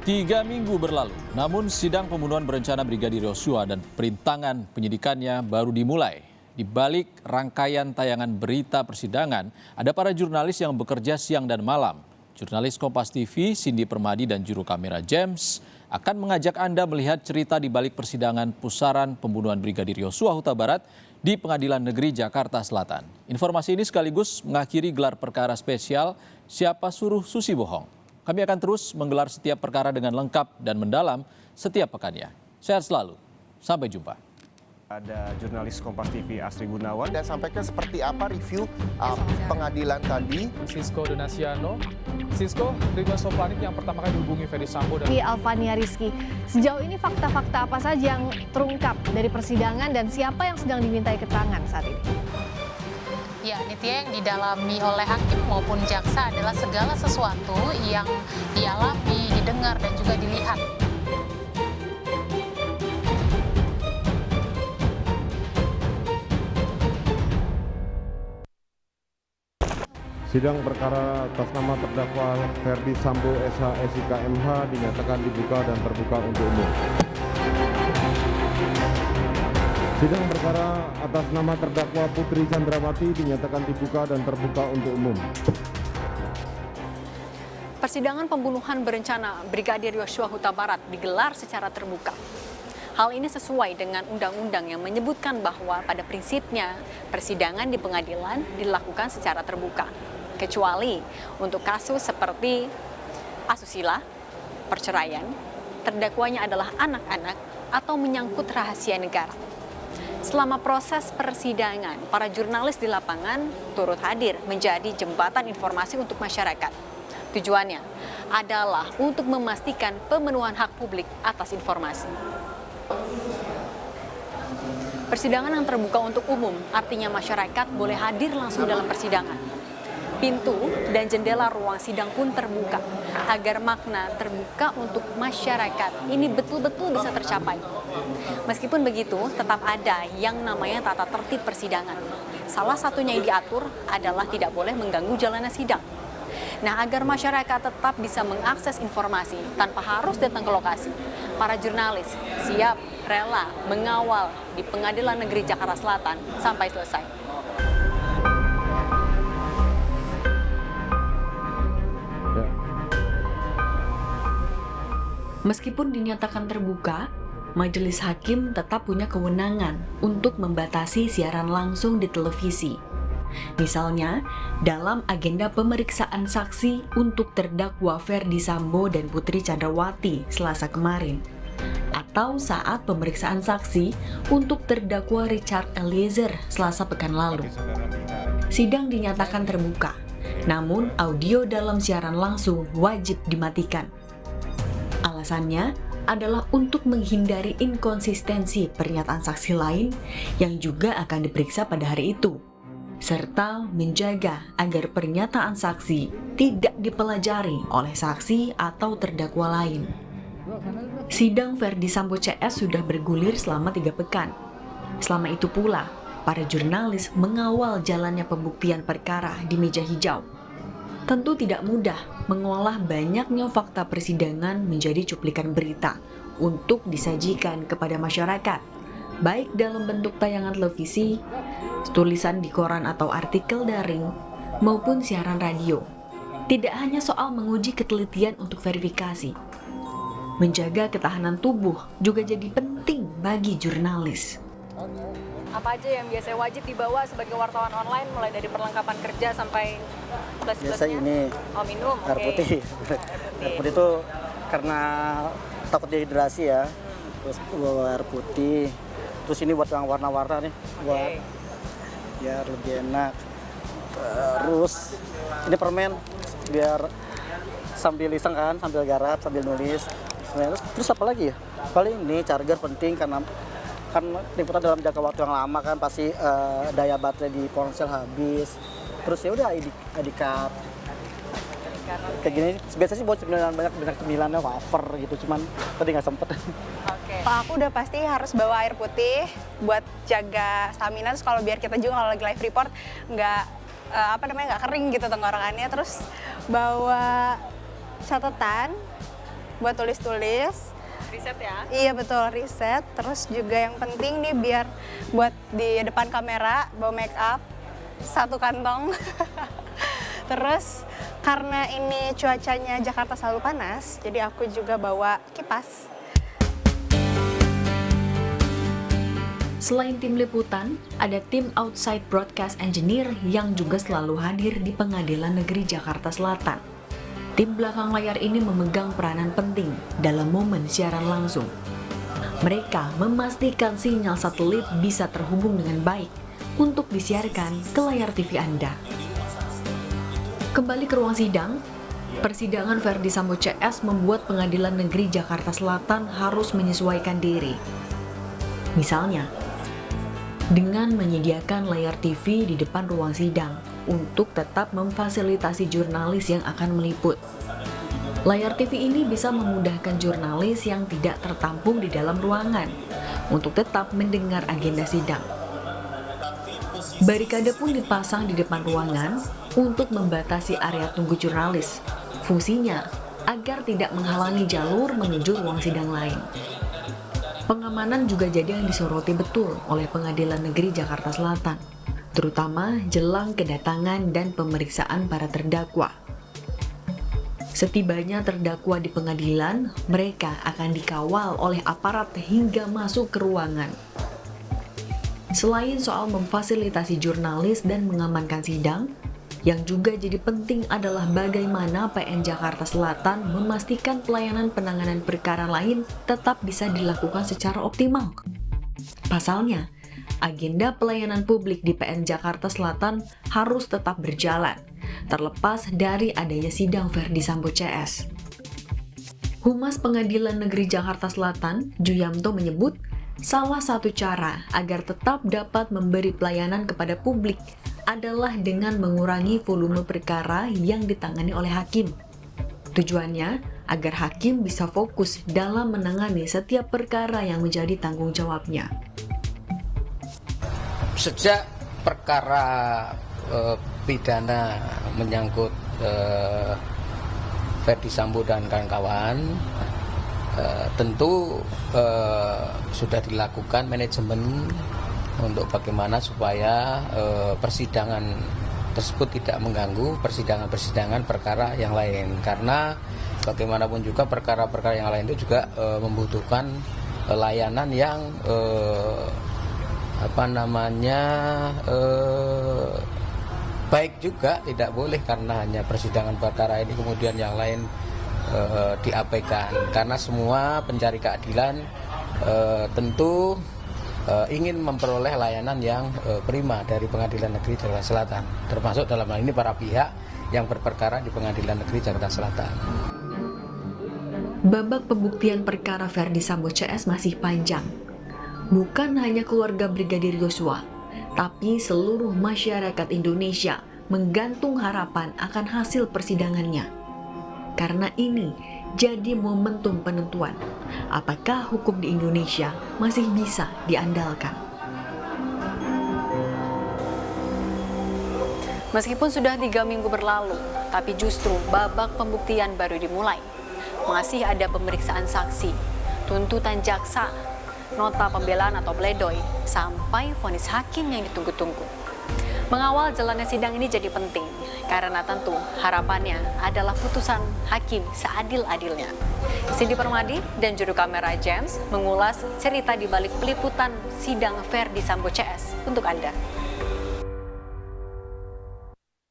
3 minggu berlalu, namun sidang pembunuhan berencana Brigadir Yosua dan perintangan penyidikannya baru dimulai. Di balik rangkaian tayangan berita persidangan, ada para jurnalis yang bekerja siang dan malam. Jurnalis Kompas TV, Cindy Permadi dan juru kamera James akan mengajak Anda melihat cerita di balik persidangan pusaran pembunuhan Brigadir Yosua Huta Barat di Pengadilan Negeri Jakarta Selatan. Informasi ini sekaligus mengakhiri gelar perkara spesial Siapa Suruh Susi Bohong. Kami akan terus menggelar setiap perkara dengan lengkap dan mendalam setiap pekannya. Sehat selalu. Sampai jumpa. Ada jurnalis Kompas TV Asri Gunawan. Dan sampaikan seperti apa review pengadilan tadi. Sisko Donasiano. Sisko, Ridwan Soplanik yang pertama kali dihubungi Ferdy Sambo dan Alvania Rizky. Sejauh ini fakta-fakta apa saja yang terungkap dari persidangan dan siapa yang sedang dimintai keterangan saat ini? Ya, Nitya, yang didalami oleh hakim maupun jaksa adalah segala sesuatu yang dialami, didengar, dan juga dilihat. Sidang perkara atas nama terdakwa Ferdy Sambo SH SIK MH dinyatakan dibuka dan terbuka untuk umum. Sidang perkara atas nama terdakwa Putri Chandrawati dinyatakan dibuka dan terbuka untuk umum. Persidangan pembunuhan berencana Brigadir Yosua Huta Barat digelar secara terbuka. Hal ini sesuai dengan undang-undang yang menyebutkan bahwa pada prinsipnya persidangan di pengadilan dilakukan secara terbuka. Kecuali untuk kasus seperti asusila, perceraian, terdakwanya adalah anak-anak atau menyangkut rahasia negara. Selama proses persidangan, para jurnalis di lapangan turut hadir menjadi jembatan informasi untuk masyarakat. Tujuannya adalah untuk memastikan pemenuhan hak publik atas informasi. Persidangan yang terbuka untuk umum artinya masyarakat boleh hadir langsung dalam persidangan. Pintu dan jendela ruang sidang pun terbuka agar makna terbuka untuk masyarakat ini betul-betul bisa tercapai. Meskipun begitu, tetap ada yang namanya tata tertib persidangan. Salah satunya yang diatur adalah tidak boleh mengganggu jalannya sidang. Nah, agar masyarakat tetap bisa mengakses informasi tanpa harus datang ke lokasi, para jurnalis siap rela mengawal di Pengadilan Negeri Jakarta Selatan sampai selesai. Meskipun dinyatakan terbuka, majelis hakim tetap punya kewenangan untuk membatasi siaran langsung di televisi. Misalnya, dalam agenda pemeriksaan saksi untuk terdakwa Ferdy Sambo dan Putri Chandrawati Selasa kemarin, atau saat pemeriksaan saksi untuk terdakwa Richard Eliezer Selasa pekan lalu. Sidang dinyatakan terbuka, namun audio dalam siaran langsung wajib dimatikan. Alasannya adalah untuk menghindari inkonsistensi pernyataan saksi lain yang juga akan diperiksa pada hari itu, serta menjaga agar pernyataan saksi tidak dipelajari oleh saksi atau terdakwa lain. Sidang Ferdy Sambo CS sudah bergulir selama 3 pekan. Selama itu pula, para jurnalis mengawal jalannya pembuktian perkara di meja hijau. Tentu tidak mudah mengolah banyaknya fakta persidangan menjadi cuplikan berita untuk disajikan kepada masyarakat, baik dalam bentuk tayangan televisi, tulisan di koran atau artikel daring, maupun siaran radio. Tidak hanya soal menguji ketelitian untuk verifikasi, menjaga ketahanan tubuh juga jadi penting bagi jurnalis. Apa aja yang biasanya wajib dibawa sebagai wartawan online, mulai dari perlengkapan kerja sampai plus-plusnya? Biasa ini minum, air putih. Air putih itu karena takut dehidrasi ya, terus bawa air putih. Terus ini buat yang warna-warna nih, buat biar lebih enak. Terus ini permen biar sambil iseng kan, sambil garap, sambil nulis. Terus apa lagi ya? Paling ini charger penting karena kan liputan dalam jangka waktu yang lama kan pasti daya baterai di ponsel habis. Terus ya udah ID card. Kayak gini biasanya sih buat banyak cemilannya wafer gitu, cuman tadi nggak sempet. Kalau aku udah pasti harus bawa air putih buat jaga stamina, terus kalau biar kita juga kalau lagi live report nggak nggak kering gitu tenggorokannya. Terus bawa catatan buat tulis-tulis. Riset ya? Iya betul, riset. Terus juga yang penting nih biar buat di depan kamera, bawa make up, 1 kantong. Terus karena ini cuacanya Jakarta selalu panas, jadi aku juga bawa kipas. Selain tim liputan, ada tim outside broadcast engineer yang juga selalu hadir di Pengadilan Negeri Jakarta Selatan. Tim belakang layar ini memegang peranan penting dalam momen siaran langsung. Mereka memastikan sinyal satelit bisa terhubung dengan baik untuk disiarkan ke layar TV Anda. Kembali ke ruang sidang, persidangan Verdi Sambo CS membuat Pengadilan Negeri Jakarta Selatan harus menyesuaikan diri. Misalnya, dengan menyediakan layar TV di depan ruang sidang untuk tetap memfasilitasi jurnalis yang akan meliput. Layar TV ini bisa memudahkan jurnalis yang tidak tertampung di dalam ruangan untuk tetap mendengar agenda sidang. Barikade pun dipasang di depan ruangan untuk membatasi area tunggu jurnalis. Fungsinya agar tidak menghalangi jalur menuju ruang sidang lain. Pengamanan juga jadi yang disoroti betul oleh Pengadilan Negeri Jakarta Selatan, terutama jelang kedatangan dan pemeriksaan para terdakwa. Setibanya terdakwa di pengadilan, mereka akan dikawal oleh aparat hingga masuk ke ruangan. Selain soal memfasilitasi jurnalis dan mengamankan sidang, yang juga jadi penting adalah bagaimana PN Jakarta Selatan memastikan pelayanan penanganan perkara lain tetap bisa dilakukan secara optimal. Pasalnya, agenda pelayanan publik di PN Jakarta Selatan harus tetap berjalan, terlepas dari adanya sidang Verdi Sambo CS. Humas Pengadilan Negeri Jakarta Selatan, Juyamto menyebut, salah satu cara agar tetap dapat memberi pelayanan kepada publik adalah dengan mengurangi volume perkara yang ditangani oleh hakim. Tujuannya agar hakim bisa fokus dalam menangani setiap perkara yang menjadi tanggung jawabnya. Sejak perkara pidana menyangkut Verdi Sambo dan kawan-kawan, tentu sudah dilakukan manajemen untuk bagaimana supaya persidangan tersebut tidak mengganggu persidangan perkara yang lain, karena bagaimanapun juga perkara-perkara yang lain itu juga membutuhkan layanan yang baik juga. Tidak boleh karena hanya persidangan perkara ini kemudian yang lain diabaikan, karena semua pencari keadilan tentu ingin memperoleh layanan yang prima dari Pengadilan Negeri Jakarta Selatan, termasuk dalam hal ini para pihak yang berperkara di Pengadilan Negeri Jakarta Selatan. Babak pembuktian perkara Verdi Sambo CS masih panjang. Bukan hanya keluarga Brigadir Yosua, tapi seluruh masyarakat Indonesia menggantung harapan akan hasil persidangannya. Karena ini jadi momentum penentuan apakah hukum di Indonesia masih bisa diandalkan. Meskipun sudah 3 minggu berlalu, tapi justru babak pembuktian baru dimulai. Masih ada pemeriksaan saksi, tuntutan jaksa, nota pembelaan atau pledoi, sampai vonis hakim yang ditunggu-tunggu. Mengawal jalannya sidang ini jadi penting, karena tentu harapannya adalah putusan hakim seadil-adilnya. Cindy Permadi dan juru kamera James mengulas cerita di balik peliputan sidang Verdi Sambo CS untuk Anda.